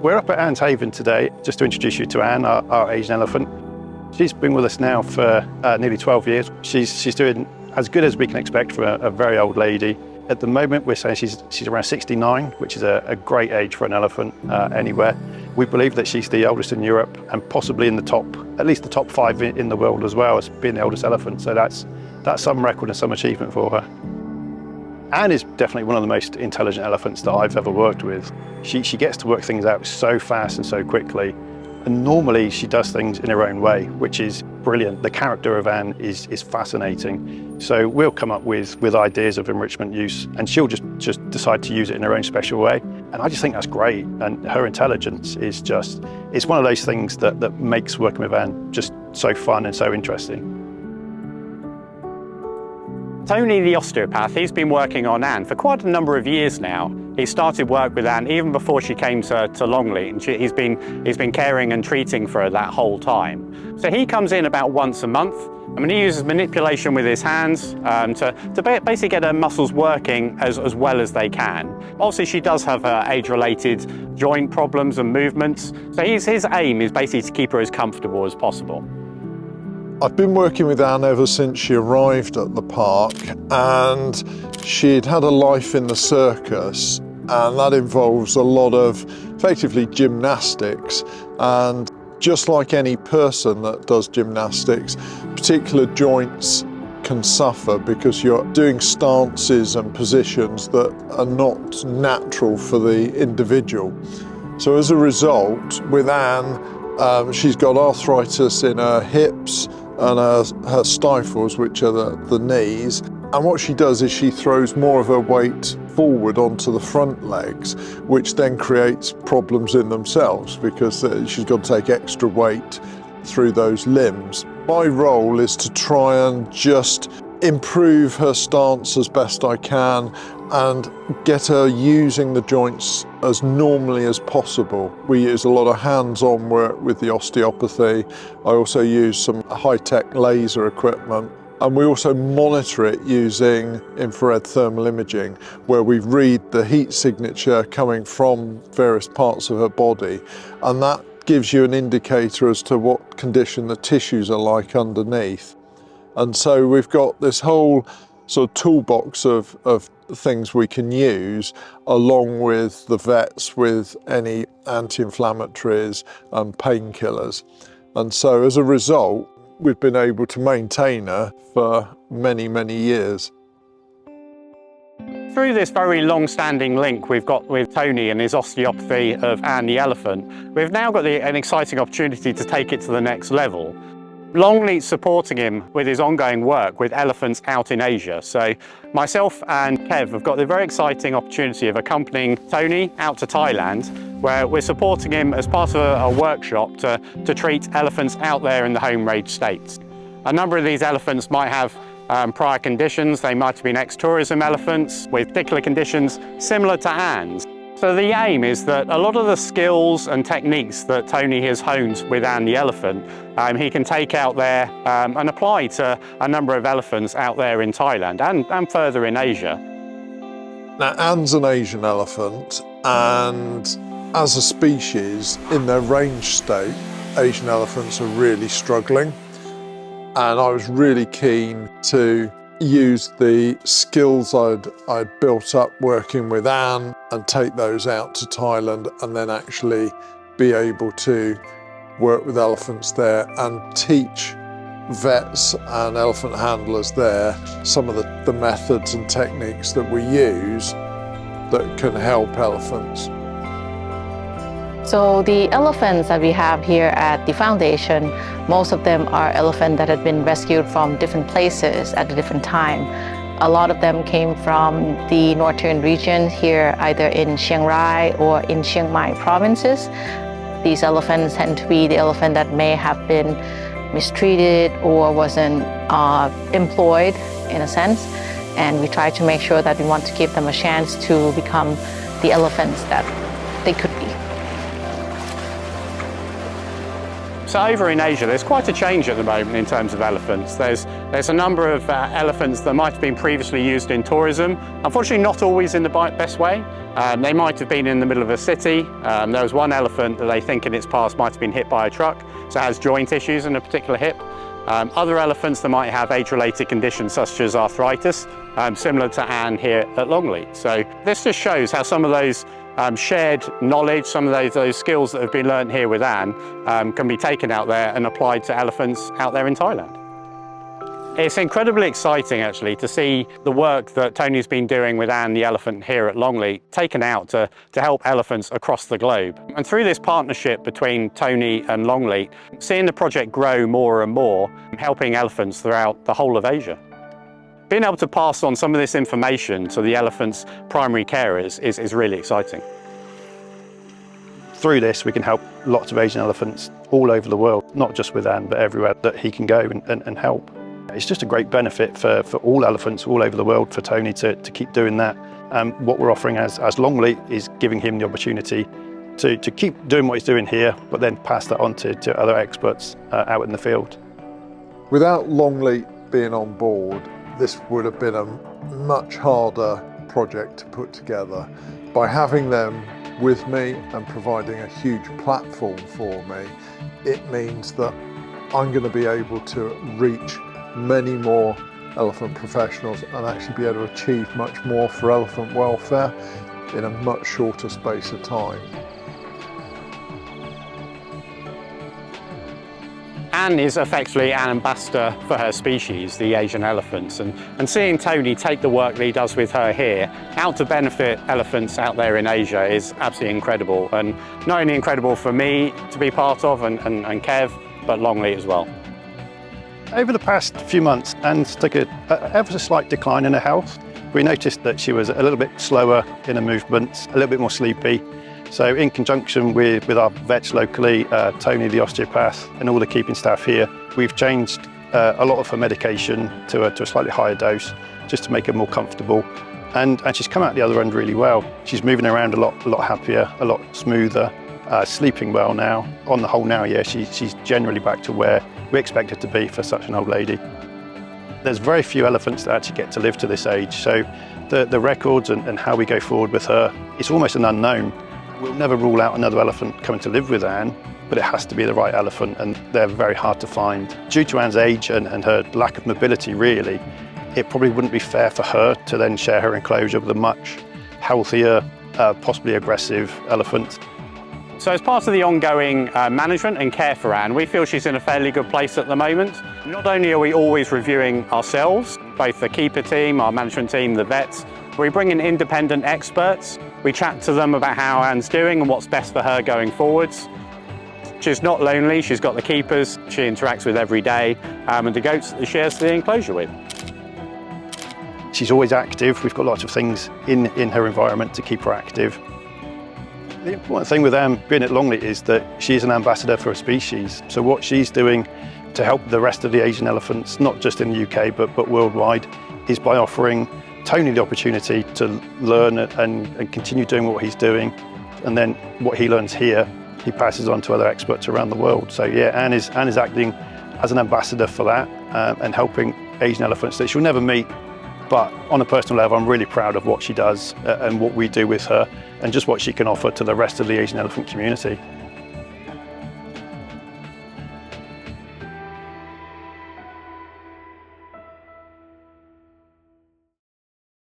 We're up at Anne's Haven today, just to introduce you to Anne, our Asian elephant. She's been with us now for nearly 12 years. She's doing as good as we can expect for a very old lady. At the moment, we're saying she's around 69, which is a great age for an elephant anywhere. We believe that she's the oldest in Europe and possibly in the top, at least the top 5 in the world as well, as being the oldest elephant. So that's some record and some achievement for her. Anne is definitely one of the most intelligent elephants that I've ever worked with. She gets to work things out so fast and so quickly. And normally she does things in her own way, which is brilliant. The character of Anne is fascinating. So we'll come up with ideas of enrichment use and she'll just decide to use it in her own special way. And I just think that's great. And her intelligence is it's one of those things that makes working with Anne just so fun and so interesting. Tony, the osteopath, he's been working on Anne for quite a number of years now. He started work with Anne even before she came to Longleat, and he's been caring and treating for her that whole time. So he comes in about once a month. I mean, he uses manipulation with his hands to basically get her muscles working as well as they can. Obviously, she does have age-related joint problems and movements, so his aim is basically to keep her as comfortable as possible. I've been working with Anne ever since she arrived at the park, and she'd had a life in the circus, and that involves a lot of effectively gymnastics. And just like any person that does gymnastics, particular joints can suffer because you're doing stances and positions that are not natural for the individual. So as a result, with Anne, she's got arthritis in her hips and her stifles, which are the knees. And what she does is she throws more of her weight forward onto the front legs, which then creates problems in themselves because she's got to take extra weight through those limbs. My role is to try and just improve her stance as best I can and get her using the joints as normally as possible. We use a lot of hands-on work with the osteopathy. I also use some high-tech laser equipment, and we also monitor it using infrared thermal imaging, where we read the heat signature coming from various parts of her body, and that gives you an indicator as to what condition the tissues are like underneath. And so we've got this whole sort of toolbox of things we can use, along with the vets with any anti-inflammatories and painkillers. And so as a result, we've been able to maintain her for many, many years. Through this very long-standing link we've got with Tony and his osteopathy of Anne the elephant, we've now got an exciting opportunity to take it to the next level. Longleat's supporting him with his ongoing work with elephants out in Asia. So myself and Kev have got the very exciting opportunity of accompanying Tony out to Thailand, where we're supporting him as part of a workshop to treat elephants out there in the home range states. A number of these elephants might have prior conditions. They might have been ex-tourism elephants with particular conditions similar to Anne's. So the aim is that a lot of the skills and techniques that Tony has honed with Anne the elephant, he can take out there and apply to a number of elephants out there in Thailand and further in Asia. Now, Anne's an Asian elephant, and as a species, in their range state, Asian elephants are really struggling. And I was really keen to use the skills I'd built up working with Anne and take those out to Thailand, and then actually be able to work with elephants there and teach vets and elephant handlers there some of the methods and techniques that we use that can help elephants. So the elephants that we have here at the foundation, most of them are elephants that had been rescued from different places at a different time. A lot of them came from the northern region here, either in Chiang Rai or in Chiang Mai provinces. These elephants tend to be the elephant that may have been mistreated or wasn't employed in a sense. And we try to make sure that we want to give them a chance to become the elephants that they could be. So over in Asia, there's quite a change at the moment in terms of elephants. There's a number of elephants that might have been previously used in tourism. Unfortunately, not always in the best way. They might have been in the middle of a city. There was one elephant that they think in its past might have been hit by a truck, so it has joint issues in a particular hip. Other elephants that might have age-related conditions such as arthritis, similar to Anne here at Longleat. So this just shows how some of those shared knowledge, some of those skills that have been learned here with Anne can be taken out there and applied to elephants out there in Thailand. It's incredibly exciting actually to see the work that Tony's been doing with Anne the elephant here at Longleat taken out to help elephants across the globe. And through this partnership between Tony and Longleat, seeing the project grow more and more, helping elephants throughout the whole of Asia. Being able to pass on some of this information to the elephants' primary carers is really exciting. Through this, we can help lots of Asian elephants all over the world, not just with Anne, but everywhere that he can go and help. It's just a great benefit for all elephants all over the world for Tony to keep doing that. What we're offering as Longleat is giving him the opportunity to keep doing what he's doing here, but then pass that on to other experts out in the field. Without Longleat being on board, this would have been a much harder project to put together. By having them with me and providing a huge platform for me, it means that I'm going to be able to reach many more elephant professionals and actually be able to achieve much more for elephant welfare in a much shorter space of time. Anne is effectively an ambassador for her species, the Asian elephants, and seeing Tony take the work that he does with her here out to benefit elephants out there in Asia is absolutely incredible, and not only incredible for me to be part of and Kev, but Longleat as well. Over the past few months, Anne's took ever so slight decline in her health. We noticed that she was a little bit slower in her movements, a little bit more sleepy. So in conjunction with our vets locally, Tony the osteopath and all the keeping staff here, we've changed a lot of her medication to a slightly higher dose just to make her more comfortable. And she's come out the other end really well. She's moving around a lot happier, a lot smoother, sleeping well now. On the whole now, yeah, she's generally back to where we expect her to be for such an old lady. There's very few elephants that actually get to live to this age, so the records and how we go forward with her, it's almost an unknown. We'll never rule out another elephant coming to live with Anne, but it has to be the right elephant, and they're very hard to find. Due to Anne's age and her lack of mobility, really, it probably wouldn't be fair for her to then share her enclosure with a much healthier, possibly aggressive elephant. So as part of the ongoing management and care for Anne, we feel she's in a fairly good place at the moment. Not only are we always reviewing ourselves, both the keeper team, our management team, the vets, we bring in independent experts. We chat to them about how Anne's doing and what's best for her going forwards. She's not lonely, she's got the keepers she interacts with every day, and the goats that she shares the enclosure with. She's always active. We've got lots of things in her environment to keep her active. The important thing with Anne being at Longleat is that she's an ambassador for a species. So what she's doing to help the rest of the Asian elephants, not just in the UK, but worldwide, is by offering Tony the opportunity to learn and continue doing what he's doing. And then what he learns here, he passes on to other experts around the world. So yeah, Anne is acting as an ambassador for that and helping Asian elephants that she'll never meet. But on a personal level, I'm really proud of what she does and what we do with her and just what she can offer to the rest of the Asian elephant community.